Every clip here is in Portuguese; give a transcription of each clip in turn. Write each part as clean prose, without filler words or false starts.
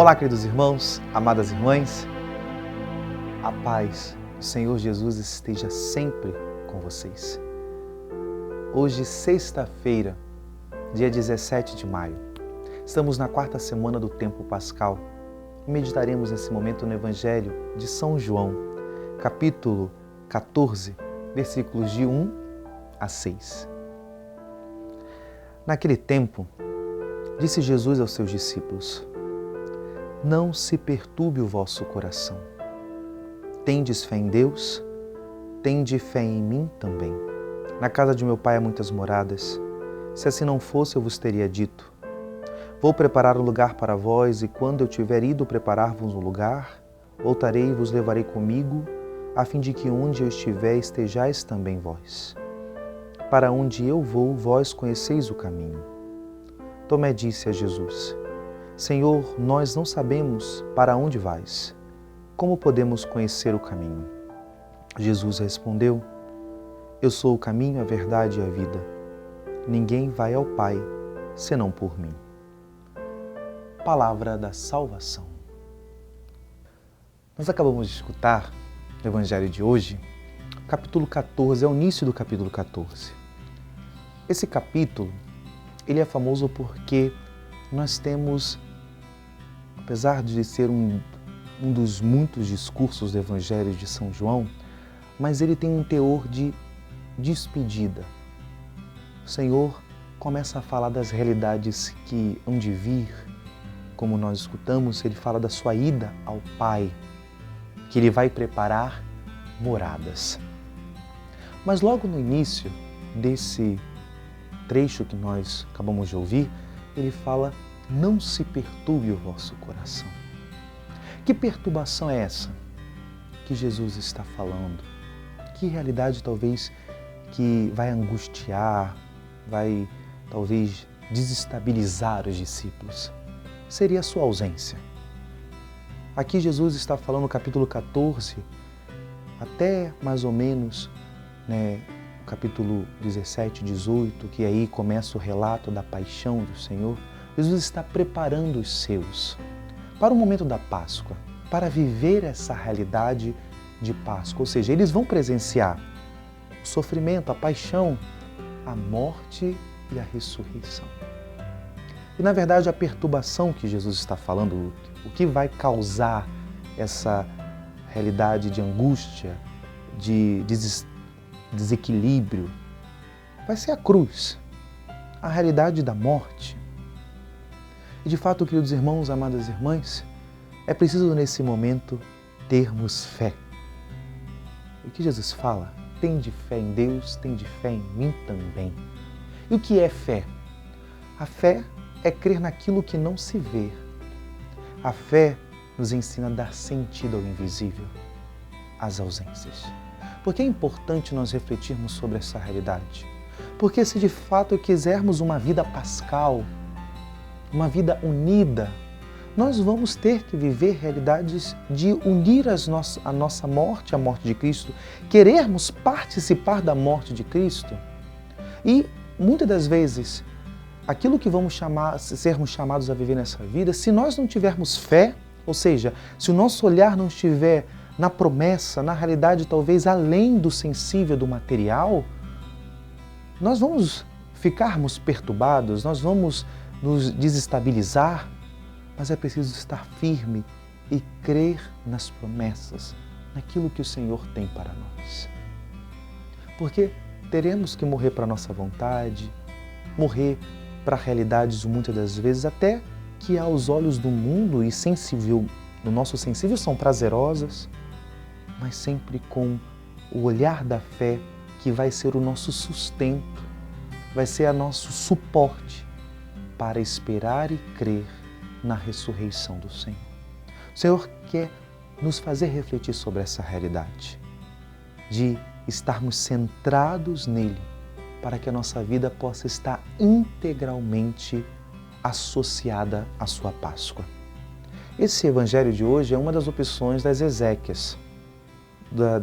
Olá, queridos irmãos, amadas irmãs, a paz do Senhor Jesus esteja sempre com vocês. Hoje, sexta-feira, dia 17 de maio, estamos na quarta semana do tempo pascal e meditaremos nesse momento no Evangelho de São João, capítulo 14, versículos de 1 a 6. Naquele tempo, disse Jesus aos seus discípulos: não se perturbe o vosso coração. Tendes fé em Deus, tende fé em mim também. Na casa de meu Pai há muitas moradas. Se assim não fosse, eu vos teria dito: vou preparar um lugar para vós, e quando eu tiver ido preparar-vos um lugar, voltarei e vos levarei comigo, a fim de que onde eu estiver estejais também vós. Para onde eu vou, vós conheceis o caminho. Tomé disse a Jesus: Senhor, nós não sabemos para onde vais. Como podemos conhecer o caminho? Jesus respondeu: eu sou o caminho, a verdade e a vida. Ninguém vai ao Pai senão por mim. Palavra da salvação. Nós acabamos de escutar no Evangelho de hoje, capítulo 14, é o início do capítulo 14. Esse capítulo, ele é famoso porque nós temos, apesar de ser um dos muitos discursos do Evangelho de São João, mas ele tem um teor de despedida. O Senhor começa a falar das realidades que hão de vir, como nós escutamos, ele fala da sua ida ao Pai, que ele vai preparar moradas. Mas logo no início desse trecho que nós acabamos de ouvir, ele fala: não se perturbe o vosso coração. Que perturbação é essa que Jesus está falando? Que realidade talvez que vai angustiar, vai talvez desestabilizar os discípulos? Seria a sua ausência. Aqui Jesus está falando no capítulo 14, até mais ou menos, o capítulo 17, 18, que aí começa o relato da paixão do Senhor. Jesus está preparando os seus para o momento da Páscoa, para viver essa realidade de Páscoa. Ou seja, eles vão presenciar o sofrimento, a paixão, a morte e a ressurreição. E, na verdade, a perturbação que Jesus está falando, o que vai causar essa realidade de angústia, de desequilíbrio, vai ser a cruz, a realidade da morte. E de fato, queridos irmãos, amadas irmãs, é preciso nesse momento termos fé. O que Jesus fala? Tende fé em Deus, tende fé em mim também. E o que é fé? A fé é crer naquilo que não se vê. A fé nos ensina a dar sentido ao invisível, às ausências. Porque é importante nós refletirmos sobre essa realidade. Porque se de fato quisermos uma vida pascal, uma vida unida, nós vamos ter que viver realidades de unir a nossa morte à morte de Cristo, querermos participar da morte de Cristo. E muitas das vezes, aquilo que vamos sermos chamados a viver nessa vida, se nós não tivermos fé, ou seja, se o nosso olhar não estiver na promessa, na realidade talvez além do sensível, do material, nós vamos ficarmos perturbados, nós vamos nos desestabilizar, mas é preciso estar firme e crer nas promessas, naquilo que o Senhor tem para nós. Porque teremos que morrer para a nossa vontade, morrer para realidades muitas das vezes até que aos olhos do mundo e do nosso sensível são prazerosas, mas sempre com o olhar da fé que vai ser o nosso sustento, vai ser o nosso suporte para esperar e crer na ressurreição do Senhor. O Senhor quer nos fazer refletir sobre essa realidade, de estarmos centrados nele, para que a nossa vida possa estar integralmente associada à sua Páscoa. Esse evangelho de hoje é uma das opções das exéquias,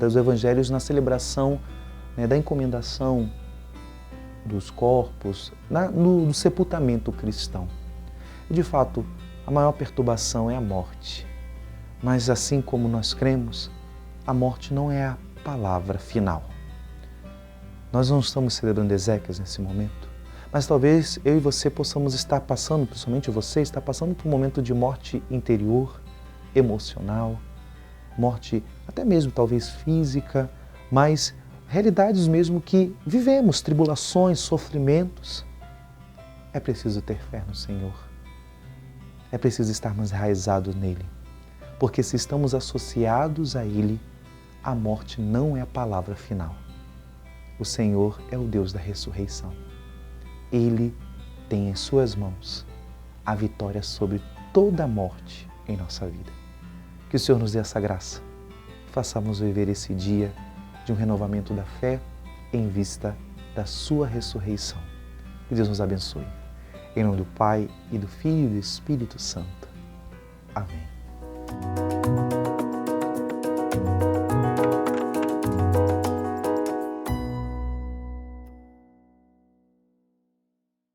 dos evangelhos na celebração da encomendação dos corpos, no sepultamento cristão. E, de fato, a maior perturbação é a morte. Mas assim como nós cremos, a morte não é a palavra final. Nós não estamos celebrando Ezequias nesse momento, mas talvez eu e você possamos estar passando, principalmente você, está passando por um momento de morte interior, emocional, morte até mesmo talvez física, mas realidades mesmo que vivemos, tribulações, sofrimentos. É preciso ter fé no Senhor. É preciso estarmos enraizados nele. Porque se estamos associados a Ele, a morte não é a palavra final. O Senhor é o Deus da ressurreição. Ele tem em suas mãos a vitória sobre toda a morte em nossa vida. Que o Senhor nos dê essa graça. Façamos viver esse dia de um renovamento da fé em vista da sua ressurreição. Que Deus nos abençoe. Em nome do Pai, e do Filho e do Espírito Santo. Amém.